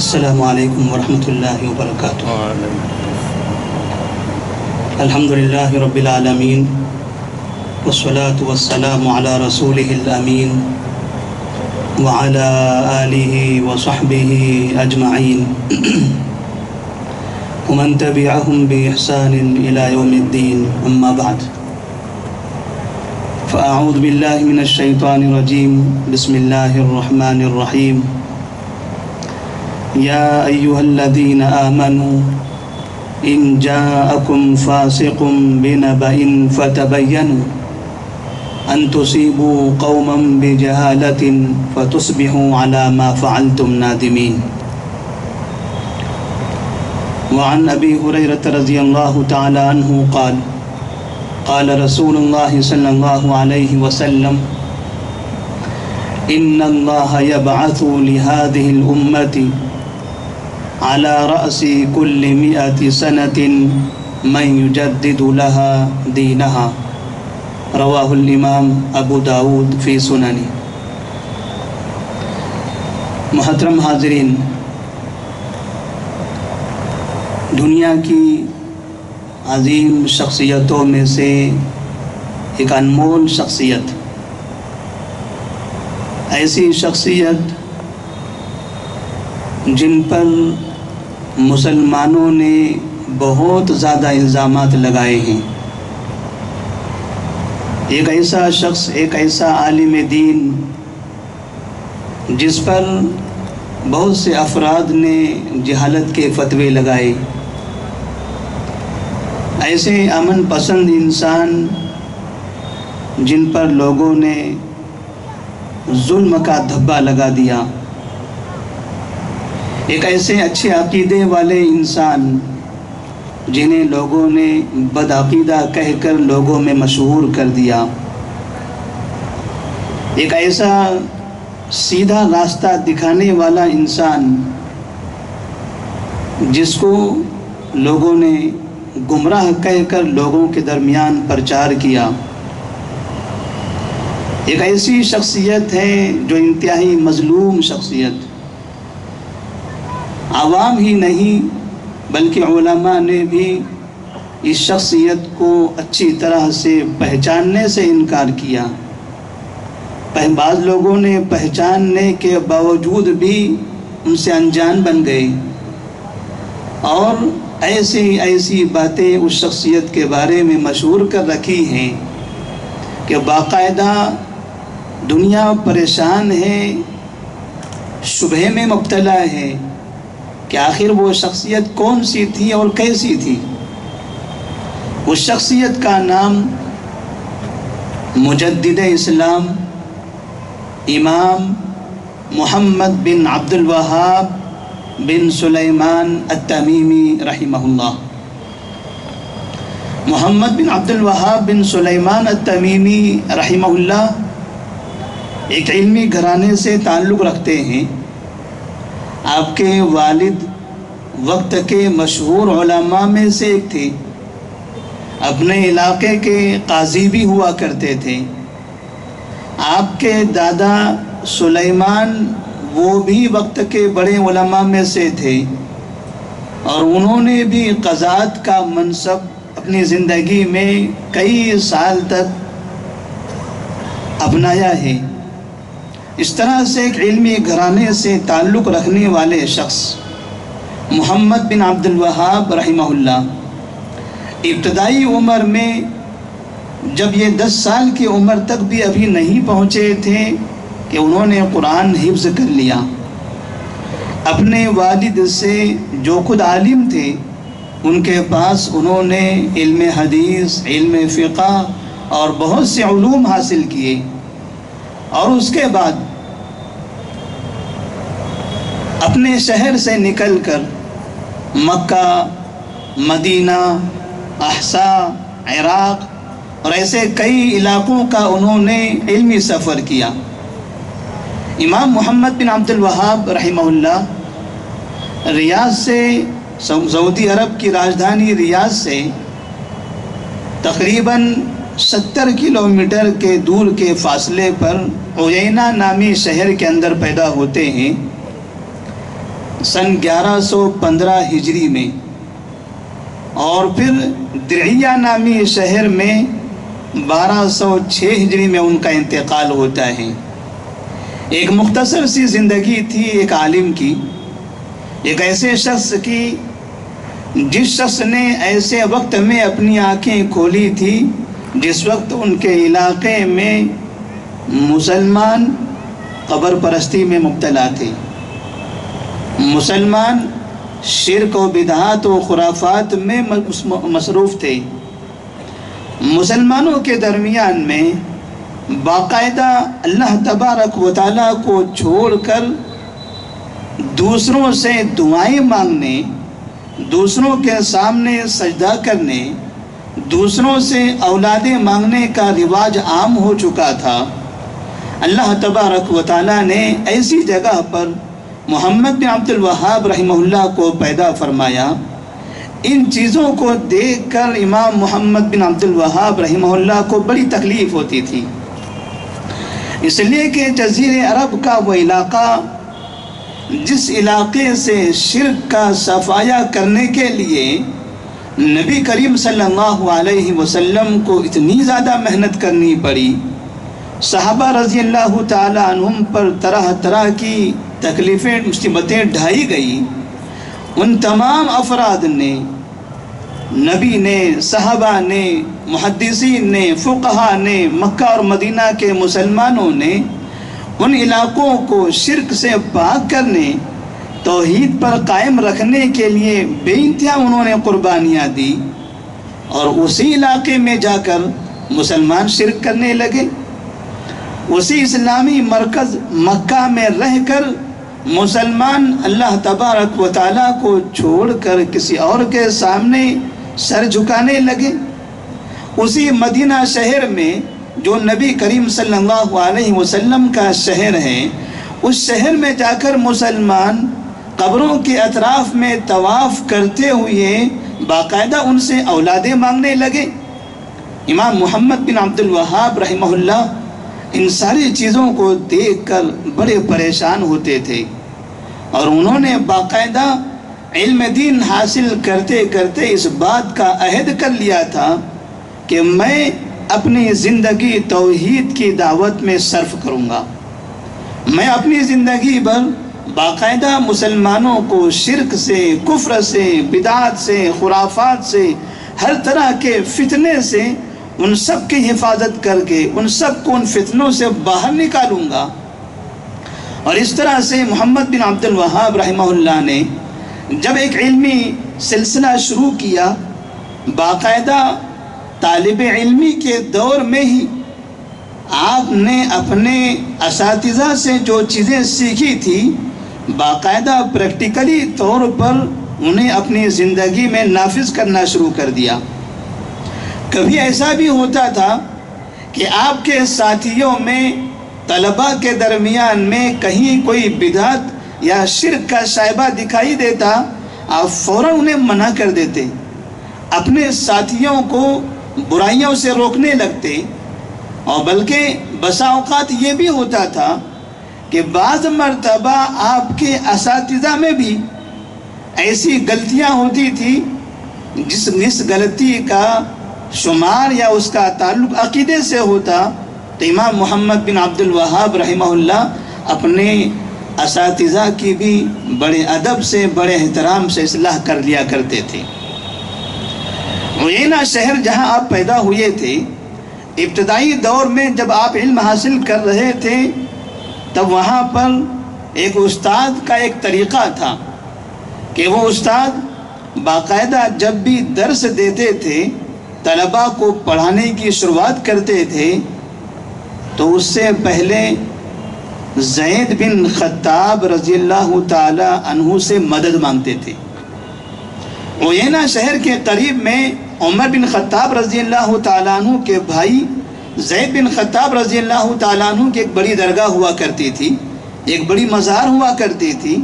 السلام علیکم ورحمۃ اللہ وبرکاتہ۔ الحمد للہ رب العالمین والصلاة والسلام علی رسولہ الامین وعلی آلہ وصحبہ اجمعین ومن تبعہم بإحسان الی یوم الدین، اما بعد فاعوذ باللہ من الشیطان الرجیم، بسم اللہ الرحمن الرحیم۔ یا ایہا الذین آمنوا ان جاءکم فاسق بنبأ فتبینوا ان تصیبوا قوما بجہالۃ فتصبحوا علی ما فعلتم نادمین۔ وعن ابی ہریرۃ رضی اللہ تعالی عنہ قال قال رسول اللہ صلی اللہ علیہ وسلم ان اللہ یبعث لہذه الامة على رأس كل 100 سنة من يجدد لها دينها، رواہ الامام ابو داود فی سننی۔ محترم حاضرین، دنیا کی عظیم شخصیتوں میں سے ایک انمول شخصیت، ایسی شخصیت جن پر مسلمانوں نے بہت زیادہ الزامات لگائے ہیں، ایک ایسا شخص، ایک ایسا عالم دین جس پر بہت سے افراد نے جہالت کے فتوے لگائے، ایسے امن پسند انسان جن پر لوگوں نے ظلم کا دھبہ لگا دیا، ایک ایسے اچھے عقیدے والے انسان جنہیں لوگوں نے بدعقیدہ کہہ کر لوگوں میں مشہور کر دیا، ایک ایسا سیدھا راستہ دکھانے والا انسان جس کو لوگوں نے گمراہ کہہ کر لوگوں کے درمیان پرچار کیا، ایک ایسی شخصیت ہے جو انتہائی مظلوم شخصیت، عوام ہی نہیں بلکہ علماء نے بھی اس شخصیت کو اچھی طرح سے پہچاننے سے انکار کیا۔ بعض لوگوں نے پہچاننے کے باوجود بھی ان سے انجان بن گئے اور ایسی باتیں اس شخصیت کے بارے میں مشہور کر رکھی ہیں کہ باقاعدہ دنیا پریشان ہے، شبہے میں مبتلا ہے کہ آخر وہ شخصیت کون سی تھی اور کیسی تھی۔ اس شخصیت کا نام مجدد اسلام امام محمد بن عبد الوہاب بن سلیمان التمیمی رحمہ اللہ۔ محمد بن عبد الوہاب بن سلیمان التمیمی رحمہ اللہ ایک علمی گھرانے سے تعلق رکھتے ہیں۔ آپ کے والد وقت کے مشہور علماء میں سے ایک تھے، اپنے علاقے کے قاضی بھی ہوا کرتے تھے۔ آپ کے دادا سلیمان وہ بھی وقت کے بڑے علماء میں سے تھے اور انہوں نے بھی قضات کا منصب اپنی زندگی میں کئی سال تک اپنایا ہے۔ اس طرح سے ایک علمی گھرانے سے تعلق رکھنے والے شخص محمد بن عبد الوہاب رحمہ اللہ ابتدائی عمر میں جب یہ 10 سال کی عمر تک بھی ابھی نہیں پہنچے تھے کہ انہوں نے قرآن حفظ کر لیا۔ اپنے والد سے جو خود عالم تھے ان کے پاس انہوں نے علم حدیث، علم فقہ اور بہت سے علوم حاصل کیے اور اس کے بعد اپنے شہر سے نکل کر مکہ، مدینہ، احساء، عراق اور ایسے کئی علاقوں کا انہوں نے علمی سفر کیا۔ امام محمد بن عبد الوہاب رحمہ اللہ ریاض سے، سعودی عرب کی راجدھانی ریاض سے تقریباً 70 کلومیٹر کے دور کے فاصلے پر عیینہ نامی شہر کے اندر پیدا ہوتے ہیں، سن 1115 ہجری میں، اور پھر درعیہ نامی شہر میں 1206 ہجری میں ان کا انتقال ہوتا ہے۔ ایک مختصر سی زندگی تھی ایک عالم کی، ایک ایسے شخص کی جس شخص نے ایسے وقت میں اپنی آنکھیں کھولی تھی جس وقت ان کے علاقے میں مسلمان قبر پرستی میں مبتلا تھے، مسلمان شرک و بدعات و خرافات میں مصروف تھے۔ مسلمانوں کے درمیان میں باقاعدہ اللہ تبارک و تعالیٰ کو چھوڑ کر دوسروں سے دعائیں مانگنے، دوسروں کے سامنے سجدہ کرنے، دوسروں سے اولادیں مانگنے کا رواج عام ہو چکا تھا۔ اللہ تبارک و تعالیٰ نے ایسی جگہ پر محمد بن عبد الوہاب رحمہ اللہ کو پیدا فرمایا۔ ان چیزوں کو دیکھ کر امام محمد بن عبد الوہاب رحمہ اللہ کو بڑی تکلیف ہوتی تھی، اس لیے کہ جزیرہ عرب کا وہ علاقہ جس علاقے سے شرک کا صفایا کرنے کے لیے نبی کریم صلی اللہ علیہ وسلم کو اتنی زیادہ محنت کرنی پڑی، صحابہ رضی اللہ تعالی عنہم پر طرح طرح کی تکلیفیں مصیبتیں ڈھائی گئی، ان تمام افراد نے، نبی نے، صحابہ نے، محدثین نے، فقہا نے، مکہ اور مدینہ کے مسلمانوں نے ان علاقوں کو شرک سے پاک کرنے، توحید پر قائم رکھنے کے لیے بے انتہا انہوں نے قربانیاں دی، اور اسی علاقے میں جا کر مسلمان شرک کرنے لگے۔ اسی اسلامی مرکز مکہ میں رہ کر مسلمان اللہ تبارک و تعالیٰ کو چھوڑ کر کسی اور کے سامنے سر جھکانے لگے۔ اسی مدینہ شہر میں جو نبی کریم صلی اللہ علیہ وسلم کا شہر ہے، اس شہر میں جا کر مسلمان قبروں کے اطراف میں طواف کرتے ہوئے باقاعدہ ان سے اولادیں مانگنے لگے۔ امام محمد بن عبد الوہاب رحمہ اللہ ان ساری چیزوں کو دیکھ کر بڑے پریشان ہوتے تھے، اور انہوں نے باقاعدہ علم دین حاصل کرتے کرتے اس بات کا عہد کر لیا تھا کہ میں اپنی زندگی توحید کی دعوت میں صرف کروں گا، میں اپنی زندگی بھر باقاعدہ مسلمانوں کو شرک سے، کفر سے، بدعات سے، خرافات سے، ہر طرح کے فتنے سے ان سب کی حفاظت کر کے ان سب کو ان فتنوں سے باہر نکالوں گا۔ اور اس طرح سے محمد بن عبد الوہاب رحمہ اللہ نے جب ایک علمی سلسلہ شروع کیا، باقاعدہ طالب علمی کے دور میں ہی آپ نے اپنے اساتذہ سے جو چیزیں سیکھی تھی باقاعدہ پریکٹیکلی طور پر انہیں اپنی زندگی میں نافذ کرنا شروع کر دیا۔ کبھی ایسا بھی ہوتا تھا کہ آپ کے ساتھیوں میں، طلباء کے درمیان میں کہیں کوئی بدعت یا شرک کا شائبہ دکھائی دیتا، آپ فوراً انہیں منع کر دیتے، اپنے ساتھیوں کو برائیوں سے روکنے لگتے۔ اور بلکہ بسا اوقات یہ بھی ہوتا تھا کہ بعض مرتبہ آپ کے اساتذہ میں بھی ایسی غلطیاں ہوتی تھی جس غلطی کا شمار یا اس کا تعلق عقیدے سے ہوتا، تو امام محمد بن عبد الوہاب رحمہ اللہ اپنے اساتذہ کی بھی بڑے ادب سے، بڑے احترام سے اصلاح کر لیا کرتے تھے۔ عیینہ شہر جہاں آپ پیدا ہوئے تھے، ابتدائی دور میں جب آپ علم حاصل کر رہے تھے تب وہاں پر ایک استاد کا ایک طریقہ تھا کہ وہ استاد باقاعدہ جب بھی درس دیتے تھے، طلباء کو پڑھانے کی شروعات کرتے تھے، تو اس سے پہلے زید بن خطاب رضی اللہ تعالی عنہ سے مدد مانگتے تھے۔ عیینہ شہر کے قریب میں عمر بن خطاب رضی اللہ تعالیٰ عنہ کے بھائی زید بن خطاب رضی اللہ تعالیٰ عنہ کی ایک بڑی درگاہ ہوا کرتی تھی، ایک بڑی مزار ہوا کرتی تھی۔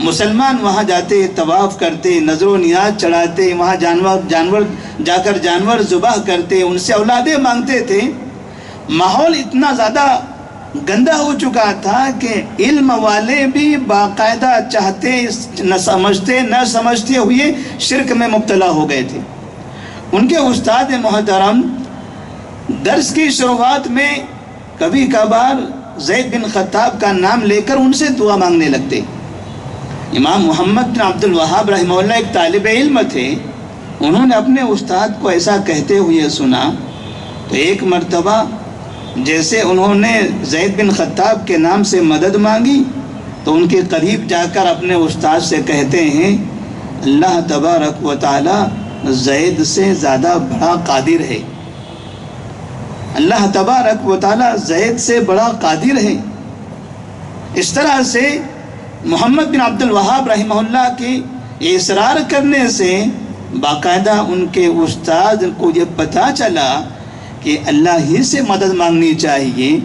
مسلمان وہاں جاتے، طواف کرتے، نظر و نیاز چڑھاتے، وہاں جا کر جانور ذبح کرتے، ان سے اولادیں مانگتے تھے۔ ماحول اتنا زیادہ گندا ہو چکا تھا کہ علم والے بھی باقاعدہ چاہتے نہ سمجھتے ہوئے شرک میں مبتلا ہو گئے تھے۔ ان کے استاد محترم درس کی شروعات میں کبھی کبھار زید بن خطاب کا نام لے کر ان سے دعا مانگنے لگتے۔ امام محمد بن عبد الوہاب رحمہ اللہ ایک طالب علم تھے، انہوں نے اپنے استاد کو ایسا کہتے ہوئے سنا تو ایک مرتبہ جیسے انہوں نے زید بن خطاب کے نام سے مدد مانگی تو ان کے قریب جا کر اپنے استاد سے کہتے ہیں اللہ تبارک و تعالی زید سے زیادہ بڑا قادر ہے، اللہ تبارک و تعالی زید سے بڑا قادر ہے۔ اس طرح سے محمد بن عبد الوہاب رحمہ اللہ کی اصرار کرنے سے باقاعدہ ان کے استاد کو یہ پتہ چلا کہ اللہ ہی سے مدد مانگنی چاہیے۔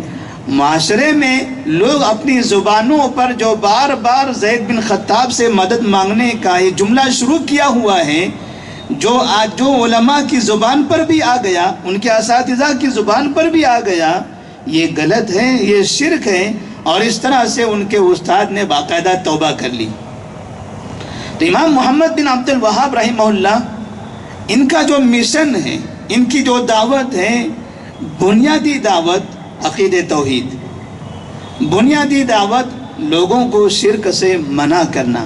معاشرے میں لوگ اپنی زبانوں پر جو بار بار زید بن خطاب سے مدد مانگنے کا یہ جملہ شروع کیا ہوا ہے، جو علماء کی زبان پر بھی آ گیا، ان کے اساتذہ کی زبان پر بھی آ گیا، یہ غلط ہے، یہ شرک ہے، اور اس طرح سے ان کے استاد نے باقاعدہ توبہ کر لی۔ تو امام محمد بن عبد الوہاب رحمہ اللہ، ان کا جو مشن ہے، ان کی جو دعوت ہے، بنیادی دعوت عقید توحید، بنیادی دعوت لوگوں کو شرک سے منع کرنا،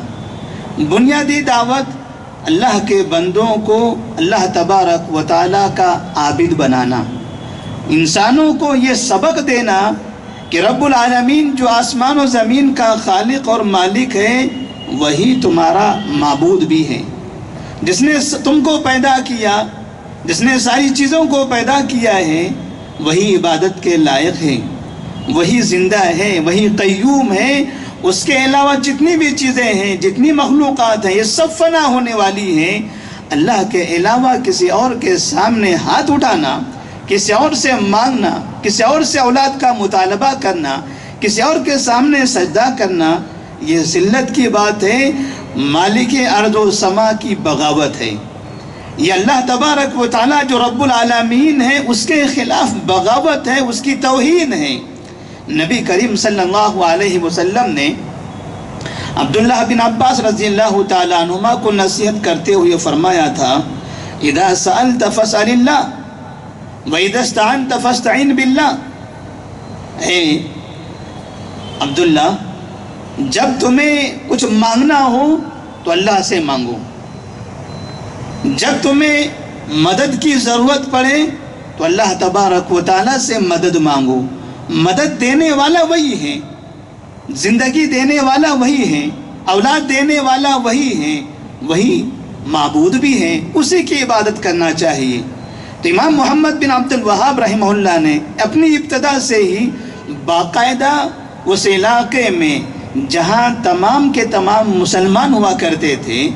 بنیادی دعوت اللہ کے بندوں کو اللہ تبارک و تعالیٰ کا عابد بنانا، انسانوں کو یہ سبق دینا کہ رب العالمین جو آسمان و زمین کا خالق اور مالک ہے وہی تمہارا معبود بھی ہے، جس نے تم کو پیدا کیا، جس نے ساری چیزوں کو پیدا کیا ہے وہی عبادت کے لائق ہے، وہی زندہ ہے، وہی قیوم ہے۔ اس کے علاوہ جتنی بھی چیزیں ہیں، جتنی مخلوقات ہیں، یہ سب فنا ہونے والی ہیں۔ اللہ کے علاوہ کسی اور کے سامنے ہاتھ اٹھانا، کسی اور سے مانگنا، کسی اور سے اولاد کا مطالبہ کرنا، کسی اور کے سامنے سجدہ کرنا، یہ ذلت کی بات ہے، مالک ارض و سما کی بغاوت ہے۔ یہ اللہ تبارک و تعالیٰ جو رب العالمین ہے اس کے خلاف بغاوت ہے، اس کی توہین ہے۔ نبی کریم صلی اللہ علیہ وسلم نے عبداللہ بن عباس رضی اللہ تعالیٰ عنہما کو نصیحت کرتے ہوئے فرمایا تھا اذا سألت فاسأل اللہ وَإِذَا اسْتَعَنْتَ فَاسْتَعِنْ بِاللَّهِ۔ اے عبداللہ، جب تمہیں کچھ مانگنا ہو تو اللہ سے مانگو، جب تمہیں مدد کی ضرورت پڑے تو اللہ تبارک و تعالیٰ سے مدد مانگو۔ مدد دینے والا وہی ہے، زندگی دینے والا وہی ہے، اولاد دینے والا وہی ہے، وہی معبود بھی ہے، اسی کی عبادت کرنا چاہیے۔ تو امام محمد بن عبد الوہاب رحمہ اللہ نے اپنی ابتدا سے ہی باقاعدہ اس علاقے میں جہاں تمام کے تمام مسلمان ہوا کرتے تھے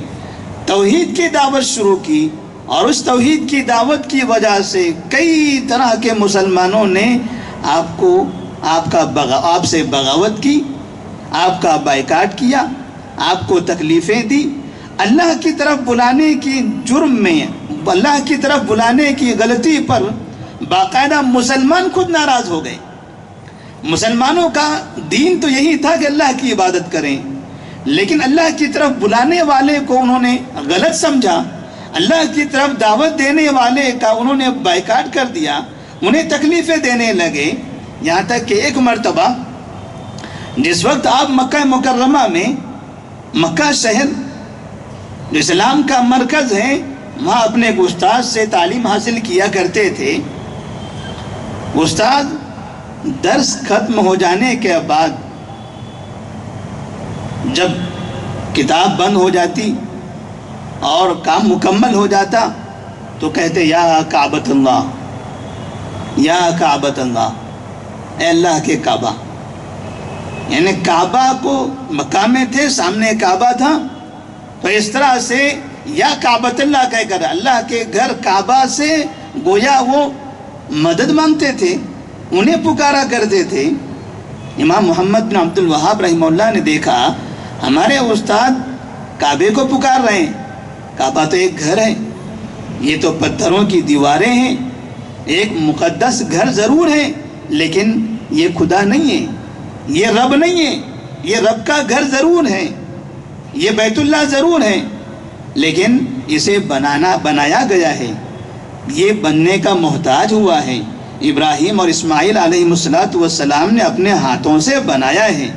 توحید کی دعوت شروع کی، اور اس توحید کی دعوت کی وجہ سے کئی طرح کے مسلمانوں نے آپ سے بغاوت کی، آپ کا بائیکاٹ کیا، آپ کو تکلیفیں دی۔ اللہ کی طرف بلانے کی جرم میں، اللہ کی طرف بلانے کی غلطی پر باقاعدہ مسلمان خود ناراض ہو گئے۔ مسلمانوں کا دین تو یہی تھا کہ اللہ کی عبادت کریں، لیکن اللہ کی طرف بلانے والے کو انہوں نے غلط سمجھا، اللہ کی طرف دعوت دینے والے کا انہوں نے بائیکاٹ کر دیا، انہیں تکلیفیں دینے لگے۔ یہاں تک کہ ایک مرتبہ جس وقت آپ مکہ مکرمہ میں، مکہ شہر جو اسلام کا مرکز ہے، وہاں اپنے ایک استاد سے تعلیم حاصل کیا کرتے تھے۔ استاد درس ختم ہو جانے کے بعد جب کتاب بند ہو جاتی اور کام مکمل ہو جاتا تو کہتے یا کعبۃ اللہ، یا کعبۃ اللہ، اے اللہ کے کعبہ۔ یعنی کعبہ کو، مکہ میں تھے، سامنے کعبہ تھا، تو اس طرح سے یا کعبۃ اللہ کہہ کر اللہ کے گھر کعبہ سے گویا وہ مدد مانگتے تھے، انہیں پکارا کرتے تھے۔ امام محمد بن عبد الوہاب رحمہ اللہ نے دیکھا ہمارے استاد کعبے کو پکار رہے ہیں، کعبہ تو ایک گھر ہے، یہ تو پتھروں کی دیواریں ہیں، ایک مقدس گھر ضرور ہے، لیکن یہ خدا نہیں ہے، یہ رب نہیں ہے، یہ رب کا گھر ضرور ہے، یہ بیت اللہ ضرور ہے، لیکن اسے بنایا گیا ہے، یہ بننے کا محتاج ہوا ہے۔ ابراہیم اور اسماعیل علیہ السلام نے اپنے ہاتھوں سے بنایا ہے۔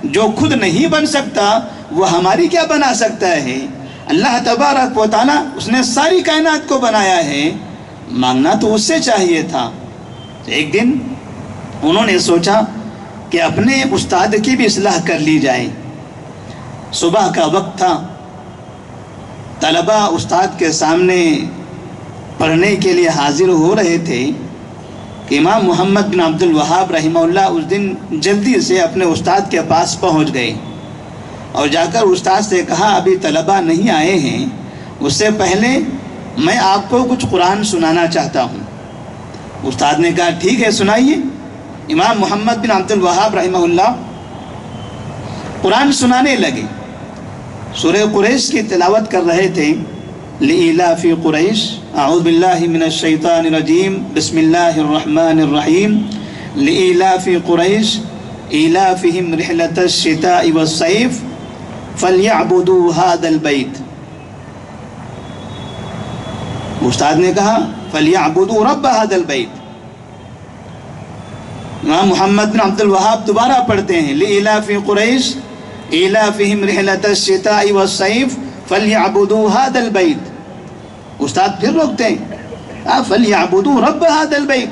جو خود نہیں بن سکتا وہ ہماری کیا بنا سکتا ہے؟ اللہ تبارک و تعالیٰ اس نے ساری کائنات کو بنایا ہے، مانگنا تو اس سے چاہیے تھا۔ ایک دن انہوں نے سوچا کہ اپنے استاد کی بھی اصلاح کر لی جائے۔ صبح کا وقت تھا، طلبہ استاد کے سامنے پڑھنے کے لیے حاضر ہو رہے تھے کہ امام محمد بن عبد الوہاب رحمہ اللہ اس دن جلدی سے اپنے استاد کے پاس پہنچ گئے اور جا کر استاد سے کہا ابھی طلبہ نہیں آئے ہیں، اس سے پہلے میں آپ کو کچھ قرآن سنانا چاہتا ہوں۔ استاد نے کہا ٹھیک ہے سنائیے۔ امام محمد بن عبد الوہاب رحمہ اللہ قرآن سنانے لگے، سورہ قریش کی تلاوت کر رہے تھے۔ لإلاف قریش، اعوذ باللہ من الشیطان الرجیم، بسم اللہ الرحمن الرحیم۔ لإلاف قریش إيلافهم رحلة الشتاء والصيف فليعبدوا هذا البيت۔ استاد نے کہا فليعبدوا رب هذا البيت۔ امام محمد بن عبد الوہاب دوبارہ پڑھتے ہیں لإلاف قریش إيلافهم رحلة الشتاء والصيف فليعبدوا هذا البيت۔ استاد پھر روکتے ہیں فليعبدوا رب هذا البيت۔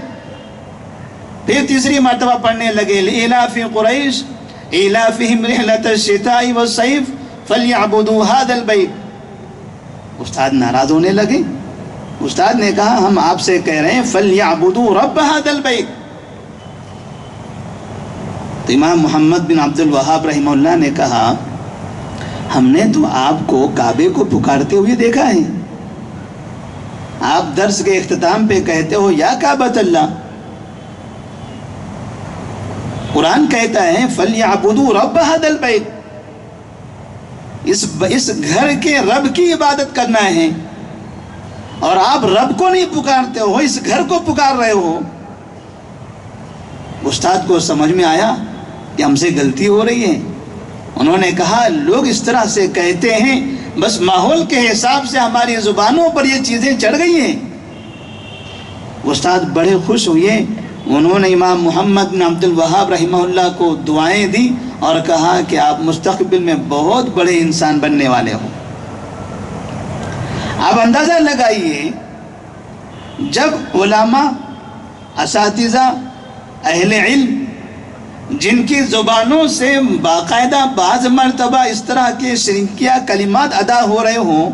پھر تیسری مرتبہ پڑھنے لگے لإلاف قریش إيلافهم رحلة الشتاء والصيف فليعبدوا هذا البيت۔ استاد ناراض ہونے لگے۔ استاد نے کہا ہم آپ سے کہہ رہے ہیں فليعبدوا رب هذا البيت۔ تو امام محمد بن عبد الوہاب رحمہ اللہ نے کہا ہم نے تو آپ کو کعبے کو پکارتے ہوئے دیکھا ہے، آپ درس کے اختتام پہ کہتے ہو یا کعبۃ اللہ، قرآن کہتا ہے فَلْيَعْبُدُوا رَبَّ هَذَا الْبَيْتِ، اس گھر کے رب کی عبادت کرنا ہے، اور آپ رب کو نہیں پکارتے ہو، اس گھر کو پکار رہے ہو۔ استاد کو سمجھ میں آیا کہ ہم سے غلطی ہو رہی ہے۔ انہوں نے کہا لوگ اس طرح سے کہتے ہیں، بس ماحول کے حساب سے ہماری زبانوں پر یہ چیزیں چڑھ گئی ہیں۔ استاد بڑے خوش ہوئے، انہوں نے امام محمد بن عبد الوہاب رحمہ اللہ کو دعائیں دی اور کہا کہ آپ مستقبل میں بہت بڑے انسان بننے والے ہو۔ آپ اندازہ لگائیے جب علماء، اساتذہ، اہل علم جن کی زبانوں سے باقاعدہ بعض مرتبہ اس طرح کے شرکیہ کلمات ادا ہو رہے ہوں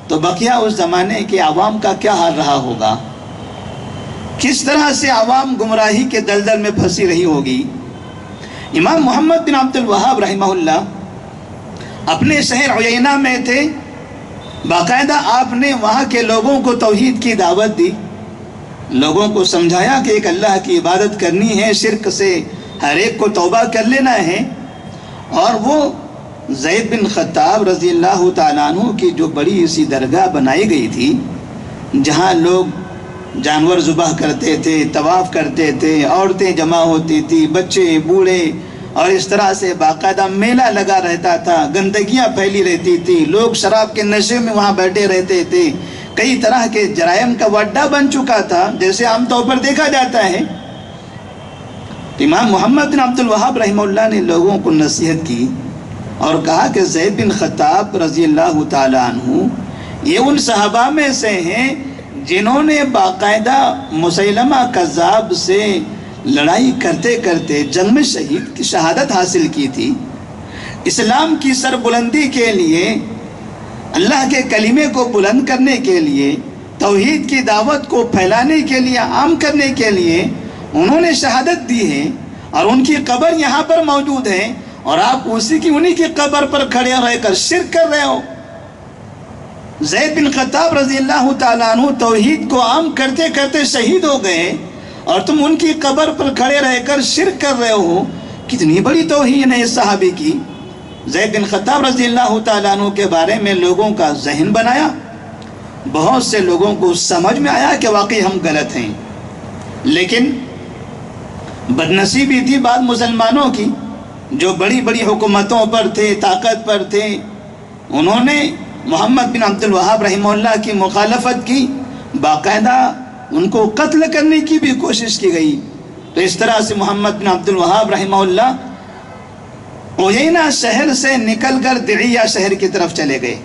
تو بقیہ اس زمانے کے عوام کا کیا حال رہا ہوگا، کس طرح سے عوام گمراہی کے دلدل میں پھنسی رہی ہوگی۔ امام محمد بن عبد الوہاب رحمہ اللہ اپنے شہر عیینہ میں تھے، باقاعدہ آپ نے وہاں کے لوگوں کو توحید کی دعوت دی، لوگوں کو سمجھایا کہ ایک اللہ کی عبادت کرنی ہے، شرک سے ہر ایک کو توبہ کر لینا ہے۔ اور وہ زید بن خطاب رضی اللہ تعالیٰ عنہ کی جو بڑی سی درگاہ بنائی گئی تھی، جہاں لوگ جانور ذبح کرتے تھے، طواف کرتے تھے، عورتیں جمع ہوتی تھی، بچے بوڑھے، اور اس طرح سے باقاعدہ میلہ لگا رہتا تھا، گندگیاں پھیلی رہتی تھی، لوگ شراب کے نشے میں وہاں بیٹھے رہتے تھے، کئی طرح کے جرائم کا اڈا بن چکا تھا جیسے عام طور پر دیکھا جاتا ہے۔ امام محمد بن عبد الوہاب رحمہ اللہ نے لوگوں کو نصیحت کی اور کہا کہ زید بن خطاب رضی اللہ تعالیٰ عنہ یہ ان صحابہ میں سے ہیں جنہوں نے باقاعدہ مسیلمہ کذاب سے لڑائی کرتے کرتے جنگ میں شہید کی شہادت حاصل کی تھی۔ اسلام کی سربلندی کے لیے، اللہ کے کلمے کو بلند کرنے کے لیے، توحید کی دعوت کو پھیلانے کے لیے، عام کرنے کے لیے انہوں نے شہادت دی ہے، اور ان کی قبر یہاں پر موجود ہے، اور آپ انہی کی قبر پر کھڑے رہ کر شرک کر رہے ہو۔ زید بن خطاب رضی اللہ تعالیٰ عنہ توحید کو عام کرتے کرتے شہید ہو گئے، اور تم ان کی قبر پر کھڑے رہ کر شرک کر رہے ہو۔ کتنی بڑی توہین ہے اس صحابی کی۔ زید بن خطاب رضی اللہ تعالیٰ عنہ کے بارے میں لوگوں کا ذہن بنایا، بہت سے لوگوں کو سمجھ میں آیا کہ واقعی ہم غلط ہیں، لیکن بدنصیبی تھی بعض مسلمانوں کی جو بڑی بڑی حکومتوں پر تھے، طاقت پر تھے، انہوں نے محمد بن عبد الوہاب رحمہ اللہ کی مخالفت کی، باقاعدہ ان کو قتل کرنے کی بھی کوشش کی گئی۔ تو اس طرح سے محمد بن عبد الوہاب رحمہ اللہ عیینہ شہر سے نکل کر درعیہ شہر کی طرف چلے گئے۔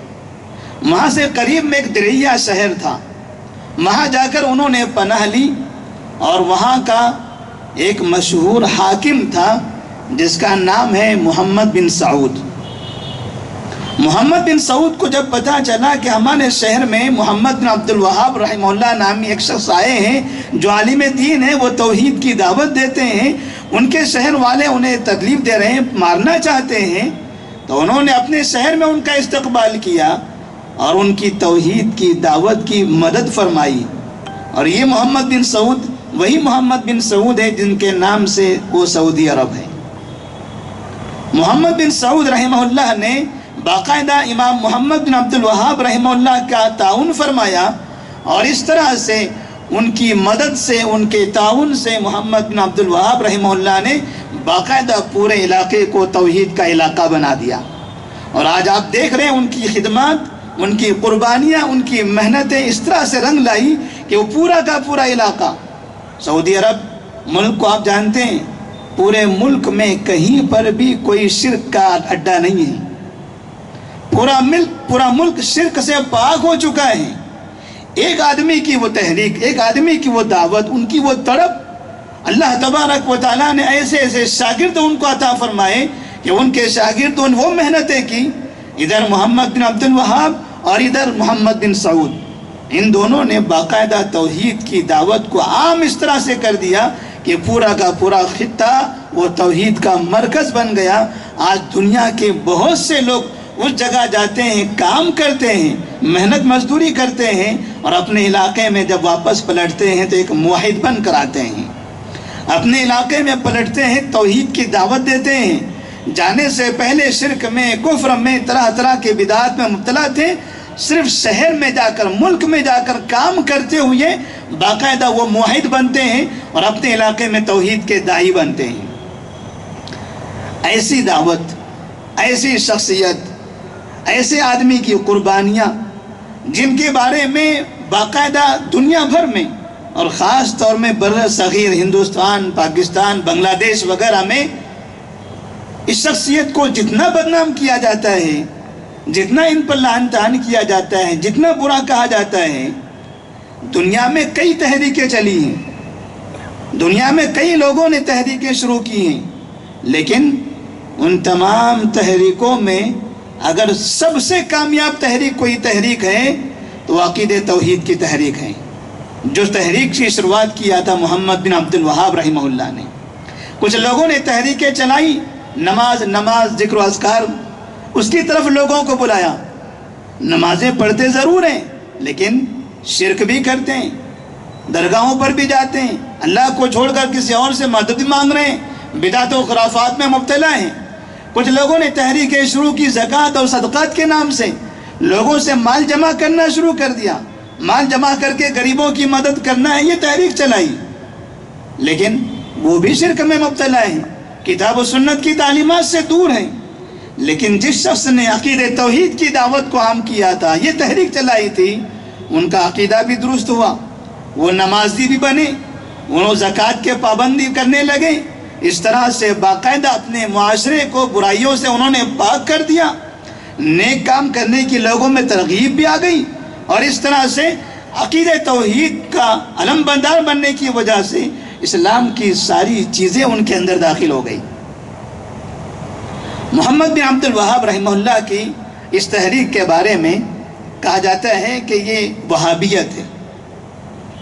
وہاں سے قریب میں ایک درعیہ شہر تھا، وہاں جا کر انہوں نے پناہ لی، اور وہاں کا ایک مشہور حاکم تھا جس کا نام ہے محمد بن سعود۔ محمد بن سعود کو جب پتہ چلا کہ ہمارے شہر میں محمد بن عبد الوہاب رحمہ اللہ نامی ایک شخص آئے ہیں جو عالم دین ہے، وہ توحید کی دعوت دیتے ہیں، ان کے شہر والے انہیں تکلیف دے رہے ہیں، مارنا چاہتے ہیں، تو انہوں نے اپنے شہر میں ان کا استقبال کیا اور ان کی توحید کی دعوت کی مدد فرمائی۔ اور یہ محمد بن سعود وہی محمد بن سعود ہے جن کے نام سے وہ سعودی عرب ہے۔ محمد بن سعود رحمہ اللہ نے باقاعدہ امام محمد بن عبد الوہاب رحمہ اللہ کا تعاون فرمایا، اور اس طرح سے ان کی مدد سے، ان کے تعاون سے محمد بن عبد الوہاب رحمہ اللہ نے باقاعدہ پورے علاقے کو توحید کا علاقہ بنا دیا۔ اور آج آپ دیکھ رہے ہیں ان کی خدمات، ان کی قربانیاں، ان کی محنتیں اس طرح سے رنگ لائی کہ وہ پورا کا پورا علاقہ، سعودی عرب ملک کو آپ جانتے ہیں، پورے ملک میں کہیں پر بھی کوئی شرک کا اڈا نہیں ہے، پورا ملک شرک سے پاک ہو چکا ہے۔ ایک آدمی کی وہ تحریک، ایک آدمی کی وہ دعوت، ان کی وہ تڑپ، اللہ تبارک و تعالیٰ نے ایسے ایسے شاگرد ان کو عطا فرمائے کہ ان کے شاگردوں نے وہ محنتیں کی، ادھر محمد بن عبد الوہاب اور ادھر محمد بن سعود، ان دونوں نے باقاعدہ توحید کی دعوت کو عام اس طرح سے کر دیا کہ پورا کا پورا خطہ وہ توحید کا مرکز بن گیا۔ آج دنیا کے بہت سے لوگ اس جگہ جاتے ہیں، کام کرتے ہیں، محنت مزدوری کرتے ہیں، اور اپنے علاقے میں جب واپس پلٹتے ہیں تو ایک موحد بن کر آتے ہیں، اپنے علاقے میں پلٹتے ہیں، توحید کی دعوت دیتے ہیں۔ جانے سے پہلے شرک میں، کفر میں، طرح طرح کے بدعات میں مبتلا تھے، صرف شہر میں جا کر، ملک میں جا کر کام کرتے ہوئے باقاعدہ وہ موحد بنتے ہیں اور اپنے علاقے میں توحید کے داعی بنتے ہیں۔ ایسی دعوت، ایسی شخصیت، ایسے آدمی کی قربانیاں جن کے بارے میں باقاعدہ دنیا بھر میں اور خاص طور میں بر صغیر ہندوستان، پاکستان، بنگلہ دیش وغیرہ میں اس شخصیت کو جتنا بدنام کیا جاتا ہے، جتنا ان پر لعن طعن کیا جاتا ہے، جتنا برا کہا جاتا ہے، دنیا میں کئی تحریکیں چلی ہیں، دنیا میں کئی لوگوں نے تحریکیں شروع کی ہیں، لیکن ان تمام تحریکوں میں اگر سب سے کامیاب تحریک کوئی تحریک ہے تو عقیدہ توحید کی تحریک ہے، جو تحریک کی شروعات کیا تھا محمد بن عبد الوہاب رحمہ اللہ نے۔ کچھ لوگوں نے تحریکیں چلائی، نماز ذکر و اذکار، اس کی طرف لوگوں کو بلایا، نمازیں پڑھتے ضرور ہیں لیکن شرک بھی کرتے ہیں، درگاہوں پر بھی جاتے ہیں، اللہ کو چھوڑ کر کسی اور سے مدد مانگ رہے ہیں، بدعت و خرافات میں مبتلا ہیں۔ کچھ لوگوں نے تحریکیں شروع کی زکوٰۃ اور صدقات کے نام سے، لوگوں سے مال جمع کرنا شروع کر دیا، مال جمع کر کے غریبوں کی مدد کرنا ہے، یہ تحریک چلائی، لیکن وہ بھی شرک میں مبتلا ہیں، کتاب و سنت کی تعلیمات سے دور ہیں۔ لیکن جس شخص نے عقیدہ توحید کی دعوت کو عام کیا تھا، یہ تحریک چلائی تھی، ان کا عقیدہ بھی درست ہوا، وہ نمازی بھی بنے، وہ زکوٰۃ کے پابندی کرنے لگے، اس طرح سے باقاعدہ اپنے معاشرے کو برائیوں سے انہوں نے پاک کر دیا، نیک کام کرنے کی لوگوں میں ترغیب بھی آ گئی، اور اس طرح سے عقیدہ توحید کا علم بردار بننے کی وجہ سے اسلام کی ساری چیزیں ان کے اندر داخل ہو گئی۔ محمد بن عبد الوہاب رحمہ اللہ کی اس تحریک کے بارے میں کہا جاتا ہے کہ یہ وہابیت ہے۔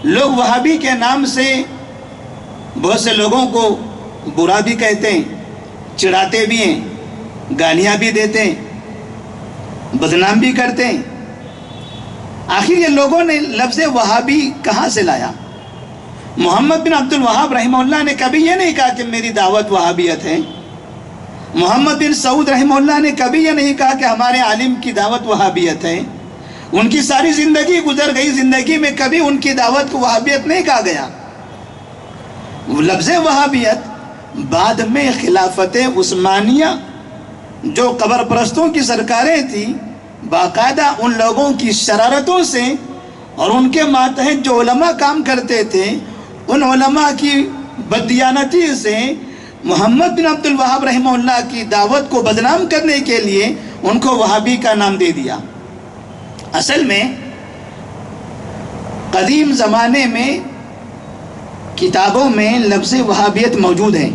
لوگ وہابی کے نام سے بہت سے لوگوں کو برا بھی کہتے ہیں، چڑھاتے بھی ہیں، گالیاں بھی دیتے ہیں، بدنام بھی کرتے ہیں۔ آخر یہ لوگوں نے لفظ وہابی کہاں سے لایا؟ محمد بن عبد الوہاب رحمہ اللہ نے کبھی یہ نہیں کہا کہ میری دعوت وہابیت ہے، محمد بن سعود رحمہ اللہ نے کبھی یہ نہیں کہا کہ ہمارے عالم کی دعوت وہابیت ہے۔ ان کی ساری زندگی گزر گئی، زندگی میں کبھی ان کی دعوت کو وہابیت نہیں کہا گیا، لفظ وہابیت بعد میں خلافت عثمانیہ جو قبر پرستوں کی سرکاریں تھیں، باقاعدہ ان لوگوں کی شرارتوں سے اور ان کے ماتحت جو علماء کام کرتے تھے، ان علماء کی بددیانتی سے محمد بن عبد الوہاب رحمہ اللہ کی دعوت کو بدنام کرنے کے لیے ان کو وہابی کا نام دے دیا۔ اصل میں قدیم زمانے میں کتابوں میں لفظ وہابیت موجود ہے۔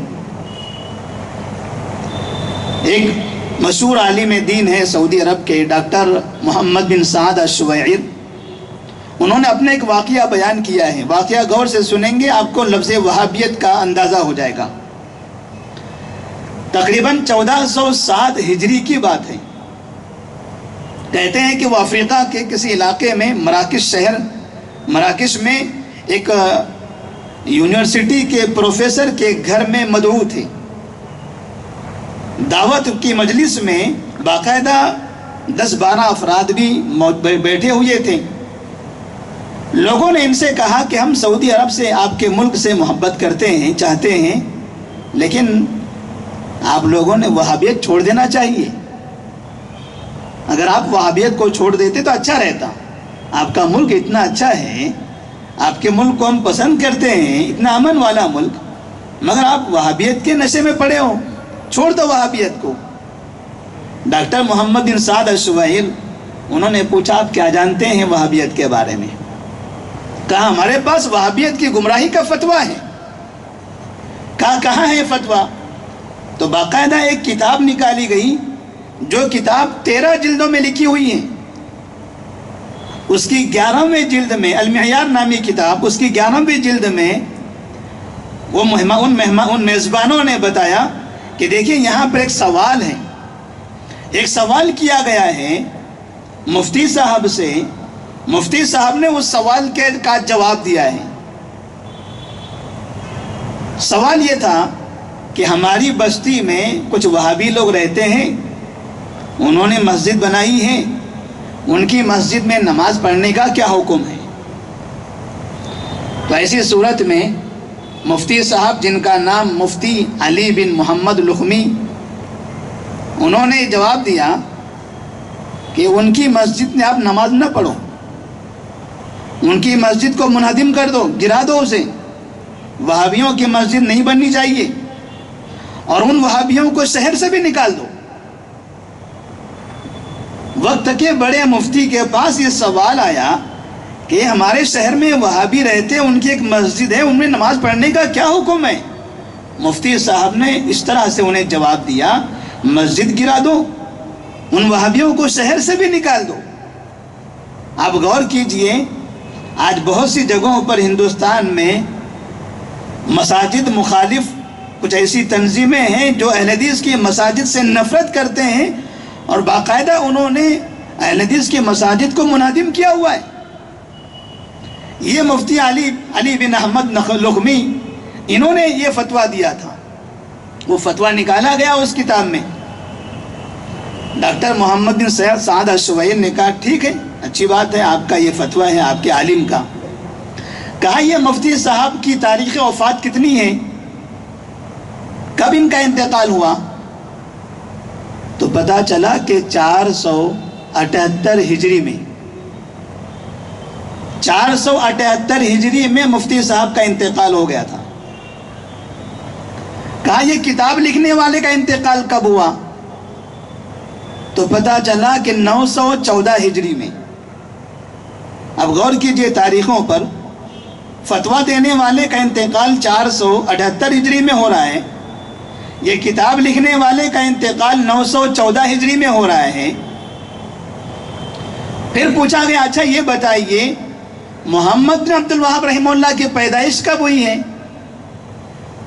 ایک مشہور عالم دین ہے سعودی عرب کے، ڈاکٹر محمد بن سعد الشویعر، انہوں نے اپنا ایک واقعہ بیان کیا ہے۔ واقعہ غور سے سنیں گے، آپ کو لفظ وہابیت کا اندازہ ہو جائے گا۔ تقریباً 1407 ہجری کی بات ہے۔ کہتے ہیں کہ وہ افریقہ کے کسی علاقے میں مراکش میں ایک یونیورسٹی کے پروفیسر کے گھر میں مدعو تھے۔ دعوت کی مجلس میں باقاعدہ 10-12 افراد بھی بیٹھے ہوئے تھے۔ لوگوں نے ان سے کہا کہ ہم سعودی عرب سے، آپ کے ملک سے محبت کرتے ہیں، چاہتے ہیں، لیکن آپ لوگوں نے وہابیت چھوڑ دینا چاہیے۔ اگر آپ وہابیت کو چھوڑ دیتے تو اچھا رہتا۔ آپ کا ملک اتنا اچھا ہے، آپ کے ملک کو ہم پسند کرتے ہیں، اتنا امن والا ملک، مگر آپ وہابیت کے نشے میں پڑے ہو، چھوڑ دو وہابیت کو۔ ڈاکٹر محمد بن سعد الشویعر انہوں نے پوچھا آپ کیا جانتے ہیں وہابیت کے بارے میں؟ کہا ہمارے پاس وہابیت کی گمراہی کا فتویٰ ہے۔ کہا کہاں ہے فتویٰ؟ تو باقاعدہ ایک کتاب نکالی گئی جو کتاب 13 جلدوں میں لکھی ہوئی ہے۔ اس کی 11ویں جلد میں، المعیار نامی کتاب، اس کی 11ویں جلد میں ان میزبانوں نے بتایا کہ دیکھیں یہاں پر ایک سوال ہے، ایک سوال کیا گیا ہے مفتی صاحب سے، مفتی صاحب نے اس سوال کا جواب دیا ہے۔ سوال یہ تھا کہ ہماری بستی میں کچھ وہابی لوگ رہتے ہیں، انہوں نے مسجد بنائی ہے، ان کی مسجد میں نماز پڑھنے کا کیا حکم ہے؟ تو ایسی صورت میں مفتی صاحب، جن کا نام مفتی علی بن محمد لخمی، انہوں نے جواب دیا کہ ان کی مسجد میں آپ نماز نہ پڑھو، ان کی مسجد کو منہدم کر دو، گرا دو اسے، وہابیوں کی مسجد نہیں بننی چاہیے، اور ان وہابیوں کو شہر سے بھی نکال دو۔ وقت کے بڑے مفتی کے پاس یہ سوال آیا کہ ہمارے شہر میں وہابی رہتے، ان کی ایک مسجد ہے، ان میں نماز پڑھنے کا کیا حکم ہے؟ مفتی صاحب نے اس طرح سے انہیں جواب دیا، مسجد گرا دو، ان وہابیوں کو شہر سے بھی نکال دو۔ آپ غور کیجئے، آج بہت سی جگہوں پر ہندوستان میں مساجد مخالف کچھ ایسی تنظیمیں ہیں جو اہل حدیث کی مساجد سے نفرت کرتے ہیں، اور باقاعدہ انہوں نے اہل حدیث کی مساجد کو منہدم کیا ہوا ہے۔ یہ مفتی علی بن احمد لخمی، انہوں نے یہ فتویٰ دیا تھا، وہ فتویٰ نکالا گیا اس کتاب میں۔ ڈاکٹر محمد بن سعد الشویعر نے کہا ٹھیک ہے، اچھی بات ہے، آپ کا یہ فتویٰ ہے، آپ کے عالم کا۔ کہا یہ مفتی صاحب کی تاریخ وفات کتنی ہے، کب ان کا انتقال ہوا؟ تو پتا چلا کہ 478 ہجری میں، 478 ہجری میں مفتی صاحب کا انتقال ہو گیا تھا۔ کہا یہ کتاب لکھنے والے کا انتقال کب ہوا؟ تو پتا چلا کہ 914 ہجری میں۔ اب غور کیجئے تاریخوں پر، فتویٰ دینے والے کا انتقال 478 ہجری میں ہو رہا ہے، یہ کتاب لکھنے والے کا انتقال 914 ہجری میں ہو رہا ہے۔ پھر پوچھا گیا اچھا یہ بتائیے محمد بن عبد الوہاب رحمہ اللہ کی پیدائش کب ہوئی ہے؟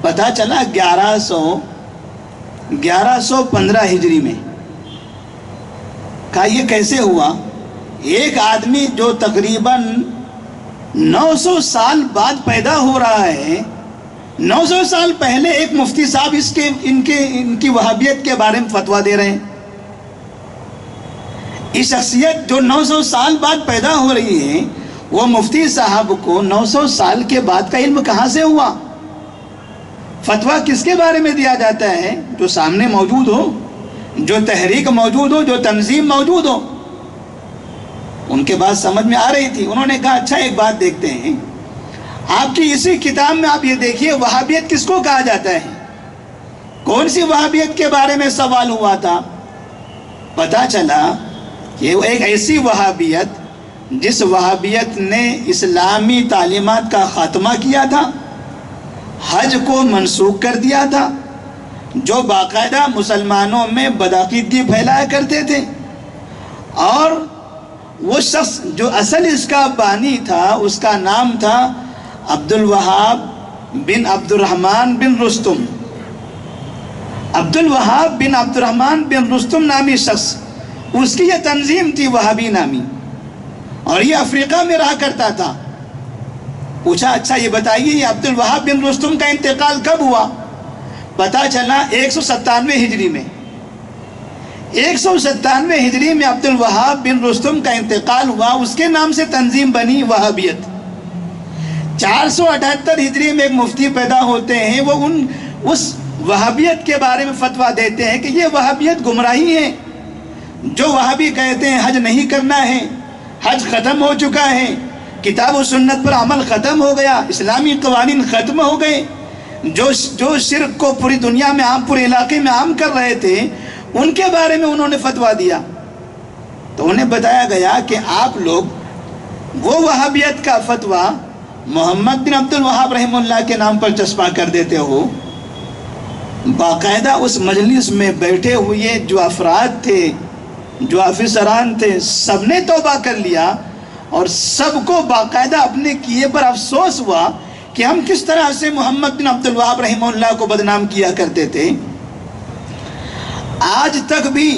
پتہ چلا 1115 ہجری میں۔ کہا یہ کیسے ہوا؟ ایک آدمی جو تقریباً 900 سال بعد پیدا ہو رہا ہے، 900 سال پہلے ایک مفتی صاحب ان کی وہابیت کے بارے میں فتویٰ دے رہے ہیں۔ یہ شخصیت جو 900 سال بعد پیدا ہو رہی ہے، وہ مفتی صاحب کو 900 سال کے بعد کا علم کہاں سے ہوا؟ فتویٰ کس کے بارے میں دیا جاتا ہے؟ جو سامنے موجود ہو، جو تحریک موجود ہو، جو تنظیم موجود ہو۔ ان کے بات سمجھ میں آ رہی تھی۔ انہوں نے کہا اچھا ایک بات دیکھتے ہیں، آپ کی اسی کتاب میں آپ یہ دیکھیے وہابیت کس کو کہا جاتا ہے؟ کون سی وہابیت کے بارے میں سوال ہوا تھا؟ پتا چلا کہ وہ ایک ایسی وہابیت جس وہابیت نے اسلامی تعلیمات کا خاتمہ کیا تھا، حج کو منسوخ کر دیا تھا، جو باقاعدہ مسلمانوں میں بدعقیدگی پھیلایا کرتے تھے، اور وہ شخص جو اصل اس کا بانی تھا اس کا نام تھا عبد الوہاب بن عبد الرحمن بن رستم۔ عبد الوہاب بن عبد الرحمن بن رستم نامی شخص، اس کی یہ تنظیم تھی وہابی نامی، اور یہ افریقہ میں رہا کرتا تھا۔ پوچھا اچھا یہ بتائیے یہ عبد الوہاب بن رستم کا انتقال کب ہوا؟ پتا چلا 197 ہجری میں۔ 197 ہجری میں عبد الوہاب بن رستم کا انتقال ہوا، اس کے نام سے تنظیم بنی وہابیت۔ 478 ہجری میں ایک مفتی پیدا ہوتے ہیں، وہ اس وہابیت کے بارے میں فتویٰ دیتے ہیں کہ یہ وہابیت گمراہی ہے۔ جو وہابی کہتے ہیں حج نہیں کرنا ہے، حج ختم ہو چکا ہے، کتاب و سنت پر عمل ختم ہو گیا، اسلامی قوانین ختم ہو گئے، جو شرک کو پوری دنیا میں عام، پورے علاقے میں عام کر رہے تھے، ان کے بارے میں انہوں نے فتویٰ دیا۔ تو انہیں بتایا گیا کہ آپ لوگ وہ وہابیت کا فتویٰ محمد بن عبد الوہاب رحمہ اللہ کے نام پر چسپاں کر دیتے ہو۔ باقاعدہ اس مجلس میں بیٹھے ہوئے جو افراد تھے، جو افسران تھے، سب نے توبہ کر لیا، اور سب کو باقاعدہ اپنے کیے پر افسوس ہوا کہ ہم کس طرح سے محمد بن عبد الوہاب رحمہ اللہ کو بدنام کیا کرتے تھے۔ آج تک بھی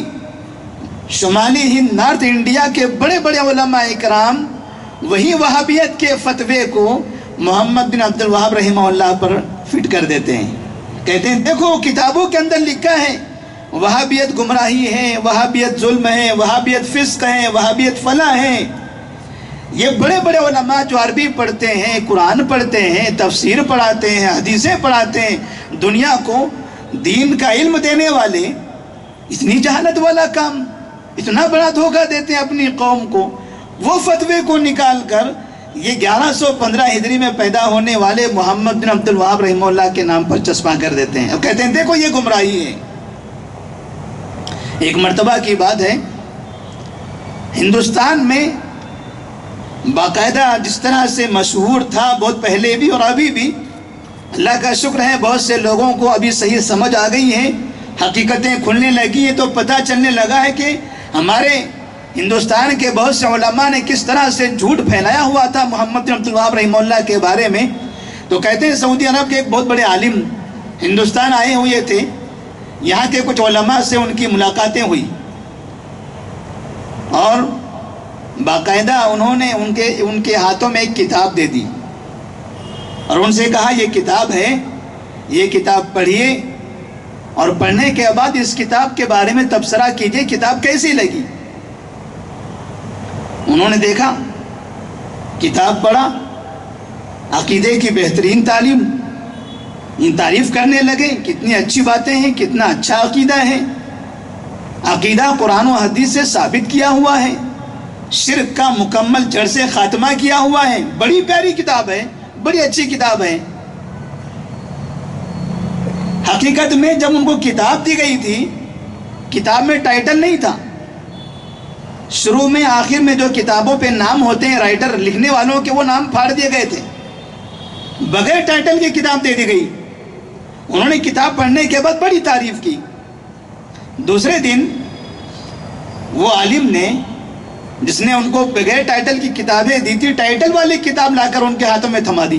شمالی ہند، نارتھ انڈیا کے بڑے بڑے علماء اکرام وہی وہابیت کے فتوے کو محمد بن عبد الوہاب رحمہ اللہ پر فٹ کر دیتے ہیں۔ کہتے ہیں دیکھو کتابوں کے اندر لکھا ہے وہابیت گمراہی ہے، وہابیت ظلم ہے، وہابیت فسق ہے، وہابیت فلاں ہے۔ یہ بڑے بڑے علماء جو عربی پڑھتے ہیں، قرآن پڑھتے ہیں، تفسیر پڑھاتے ہیں، حدیثیں پڑھاتے ہیں، دنیا کو دین کا علم دینے والے، اتنی جہالت والا کام، اتنا بڑا دھوکہ دیتے ہیں اپنی قوم کو، وہ فتوے کو نکال کر یہ 1115 ہجری میں پیدا ہونے والے محمد بن عبد الوہاب رحمہ اللہ کے نام پر چسپاں کر دیتے ہیں، اور کہتے ہیں دیکھو یہ گمراہی ہے۔ ایک مرتبہ کی بات ہے، ہندوستان میں باقاعدہ جس طرح سے مشہور تھا بہت پہلے بھی اور ابھی بھی، اللہ کا شکر ہے بہت سے لوگوں کو ابھی صحیح سمجھ آ گئی ہیں، حقیقتیں کھلنے لگی ہیں، تو پتہ چلنے لگا ہے کہ ہمارے ہندوستان کے بہت سے علماء نے کس طرح سے جھوٹ پھیلایا ہوا تھا محمد بن عبد الوہاب رحمہ اللہ کے بارے میں۔ تو کہتے ہیں سعودی عرب کے ایک بہت بڑے عالم ہندوستان آئے ہوئے تھے، یہاں کے کچھ علماء سے ان کی ملاقاتیں ہوئی، اور باقاعدہ انہوں نے ان کے ہاتھوں میں ایک کتاب دے دی، اور ان سے کہا یہ کتاب ہے، یہ کتاب پڑھیے، اور پڑھنے کے بعد اس کتاب کے بارے میں تبصرہ کیجئے، کتاب کیسی لگی۔ انہوں نے دیکھا، کتاب پڑھا، عقیدے کی بہترین تعلیم، ان تعریف کرنے لگے کتنی اچھی باتیں ہیں، کتنا اچھا عقیدہ ہے، عقیدہ قرآن و حدیث سے ثابت کیا ہوا ہے، شرک کا مکمل جڑ سے خاتمہ کیا ہوا ہے، بڑی پیاری کتاب ہے، بڑی اچھی کتاب ہے۔ حقیقت میں جب ان کو کتاب دی گئی تھی، کتاب میں ٹائٹل نہیں تھا، شروع میں آخر میں جو کتابوں پہ نام ہوتے ہیں رائٹر لکھنے والوں کے، وہ نام پھاڑ دیے گئے تھے، بغیر ٹائٹل کی کتاب دے دی گئی۔ انہوں نے کتاب پڑھنے کے بعد بڑی تعریف کی۔ دوسرے دن وہ عالم نے، جس نے ان کو بغیر ٹائٹل کی کتابیں دی تھی، ٹائٹل والی کتاب لا کر ان کے ہاتھوں میں تھما دی،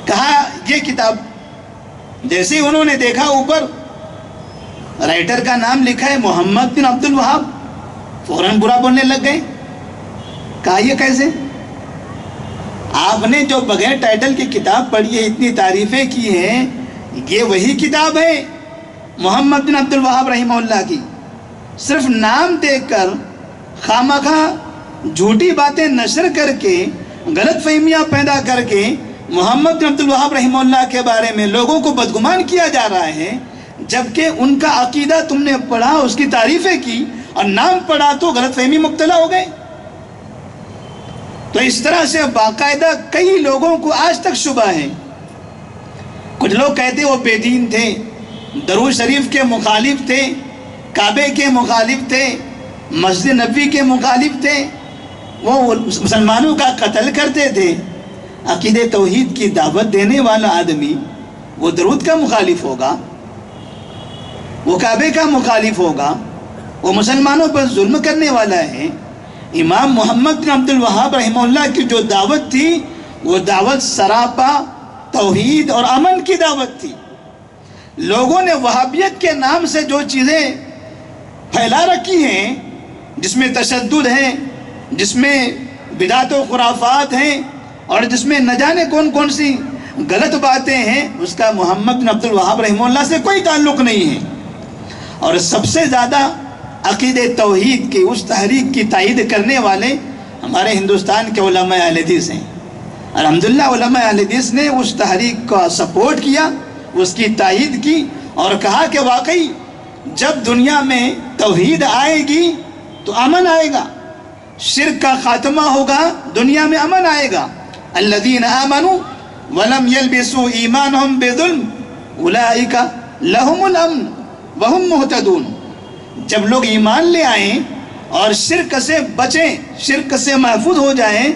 کہا یہ کتاب۔ جیسے ہی انہوں نے دیکھا اوپر رائٹر کا نام لکھا ہے محمد بن عبد الوہاب، فوراً برا بولنے لگ گئے، کہا یہ کیسے؟ آپ نے جو بغیر ٹائٹل کی کتاب پڑھی ہے، اتنی تعریفیں کی ہیں، یہ وہی کتاب ہے محمد بن عبد الوہاب رحمہ اللہ کی، صرف نام دیکھ کر خامخواہ جھوٹی باتیں نشر کر کے، غلط فہمیاں پیدا کر کے محمد بن عبد الوہاب رحمہ اللہ کے بارے میں لوگوں کو بدگمان کیا جا رہا ہے، جبکہ ان کا عقیدہ تم نے پڑھا، اس کی تعریفیں کی اور نام پڑھا تو غلط فہمی مبتلا ہو گئے۔ تو اس طرح سے باقاعدہ کئی لوگوں کو آج تک شبہ ہے۔ کچھ لوگ کہتے وہ بے دین تھے، درود شریف کے مخالف تھے، کعبے کے مخالف تھے، مسجد نبوی کے مخالف تھے، وہ مسلمانوں کا قتل کرتے تھے۔ عقید توحید کی دعوت دینے والا آدمی وہ درود کا مخالف ہوگا، وہ کعبے کا مخالف ہوگا، وہ مسلمانوں پر ظلم کرنے والا ہے۔ امام محمد بن عبد الوہاب رحمہ اللہ کی جو دعوت تھی وہ دعوت سراپا توحید اور امن کی دعوت تھی۔ لوگوں نے وہابیت کے نام سے جو چیزیں پھیلا رکھی ہیں، جس میں تشدد ہے، جس میں بدعت و خرافات ہیں، اور جس میں نہ جانے کون کون سی غلط باتیں ہیں، اس کا محمد بن عبد الوہاب رحمہ اللہ سے کوئی تعلق نہیں ہے۔ اور سب سے زیادہ عقید توحید کی اس تحریک کی تائید کرنے والے ہمارے ہندوستان کے علماء اہل حدیث ہیں۔ الحمدللہ علماء اہل حدیث نے اس تحریک کا سپورٹ کیا، اس کی تائید کی اور کہا کہ واقعی جب دنیا میں توحید آئے گی تو امن آئے گا، شرک کا خاتمہ ہوگا، دنیا میں امن آئے گا۔ الذین آمنوا ولم یلبسوا ایمانہم بظلم اولئک لہم الامن وہم مہتدون۔ جب لوگ ایمان لے آئیں اور شرک سے بچیں، شرک سے محفوظ ہو جائیں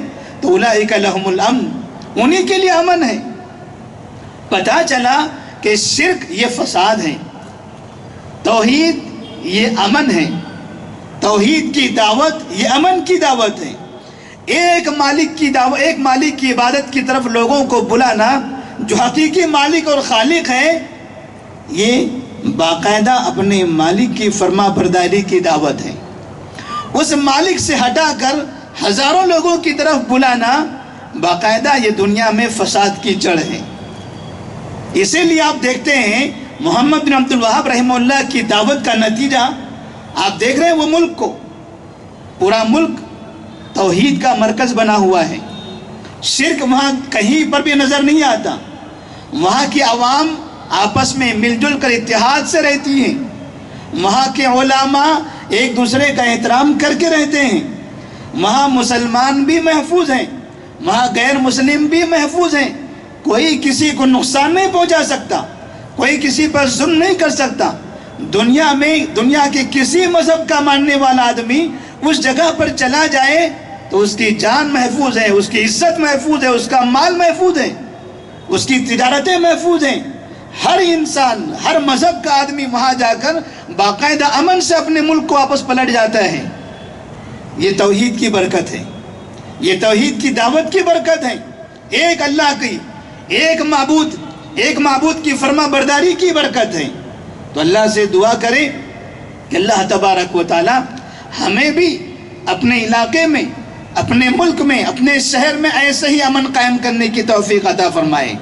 تو اولئک لہم الامن، انہی کے لیے امن ہے۔ پتہ چلا کہ شرک یہ فساد ہے، توحید یہ امن ہے، توحید کی دعوت یہ امن کی دعوت ہے۔ ایک مالک کی دعوت، ایک مالک کی عبادت کی طرف لوگوں کو بلانا جو حقیقی مالک اور خالق ہے، یہ باقاعدہ اپنے مالک کی فرما برداری کی دعوت ہے۔ اس مالک سے ہٹا کر ہزاروں لوگوں کی طرف بلانا باقاعدہ یہ دنیا میں فساد کی جڑ ہے۔ اسی لیے آپ دیکھتے ہیں محمد بن عبد الوہاب رحمہ اللہ کی دعوت کا نتیجہ آپ دیکھ رہے ہیں، وہ ملک کو، پورا ملک توحید کا مرکز بنا ہوا ہے۔ شرک وہاں کہیں پر بھی نظر نہیں آتا، وہاں کی عوام آپس میں مل جل کر اتحاد سے رہتی ہیں، وہاں کے علماء ایک دوسرے کا احترام کر کے رہتے ہیں، وہاں مسلمان بھی محفوظ ہیں، وہاں غیر مسلم بھی محفوظ ہیں، کوئی کسی کو نقصان نہیں پہنچا سکتا، کوئی کسی پر ظلم نہیں کر سکتا۔ دنیا میں دنیا کے کسی مذہب کا ماننے والا آدمی اس جگہ پر چلا جائے تو اس کی جان محفوظ ہے، اس کی عزت محفوظ ہے، اس کا مال محفوظ ہے، اس کی تجارتیں محفوظ ہیں۔ ہر انسان، ہر مذہب کا آدمی وہاں جا کر باقاعدہ امن سے اپنے ملک کو واپس پلٹ جاتا ہے۔ یہ توحید کی برکت ہے، یہ توحید کی دعوت کی برکت ہے، ایک اللہ کی، ایک معبود کی فرما برداری کی برکت ہے۔ تو اللہ سے دعا کریں کہ اللہ تبارک و تعالی ہمیں بھی اپنے علاقے میں، اپنے ملک میں، اپنے شہر میں ایسے ہی امن قائم کرنے کی توفیق عطا فرمائے۔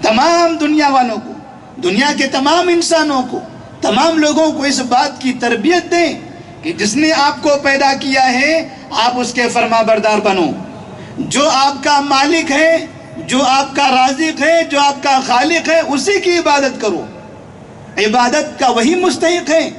تمام دنیا والوں کو، دنیا کے تمام انسانوں کو، تمام لوگوں کو اس بات کی تربیت دیں کہ جس نے آپ کو پیدا کیا ہے آپ اس کے فرما بردار بنو، جو آپ کا مالک ہے، جو آپ کا رازق ہے، جو آپ کا خالق ہے، اسی کی عبادت کرو، عبادت کا وہی مستحق ہے۔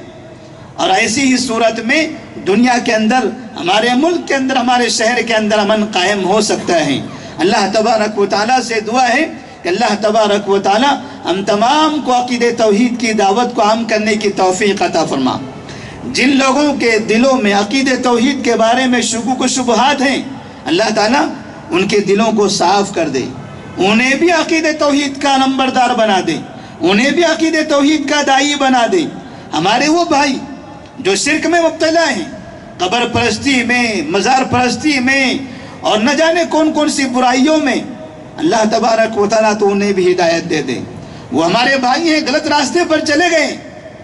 اور ایسی ہی صورت میں دنیا کے اندر، ہمارے ملک کے اندر، ہمارے شہر کے اندر امن قائم ہو سکتا ہے۔ اللہ تبارک و تعالیٰ سے دعا ہے کہ اللہ تبارک و تعالیٰ ہم تمام کو عقید توحید کی دعوت کو عام کرنے کی توفیق عطا فرما۔ جن لوگوں کے دلوں میں عقید توحید کے بارے میں شکوک و شبہات ہیں، اللہ تعالیٰ ان کے دلوں کو صاف کر دے، انہیں بھی عقید توحید کا نمبردار بنا دے، انہیں بھی عقید توحید کا داعی بنا دے۔ ہمارے وہ بھائی جو شرک میں مبتلا ہیں، قبر پرستی میں، مزار پرستی میں اور نہ جانے کون کون سی برائیوں میں، اللہ تبارک و تعالیٰ تو انہیں بھی ہدایت دے دے۔ وہ ہمارے بھائی ہیں، غلط راستے پر چلے گئے،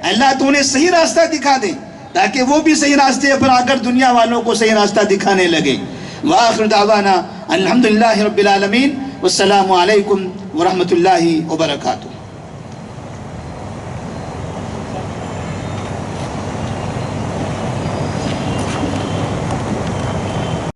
اللہ تو انہیں صحیح راستہ دکھا دے تاکہ وہ بھی صحیح راستے پر آ کر دنیا والوں کو صحیح راستہ دکھانے لگے۔ وآخر دعوانا الحمدللہ رب العالمین، والسلام علیکم ورحمۃ اللہ وبرکاتہ۔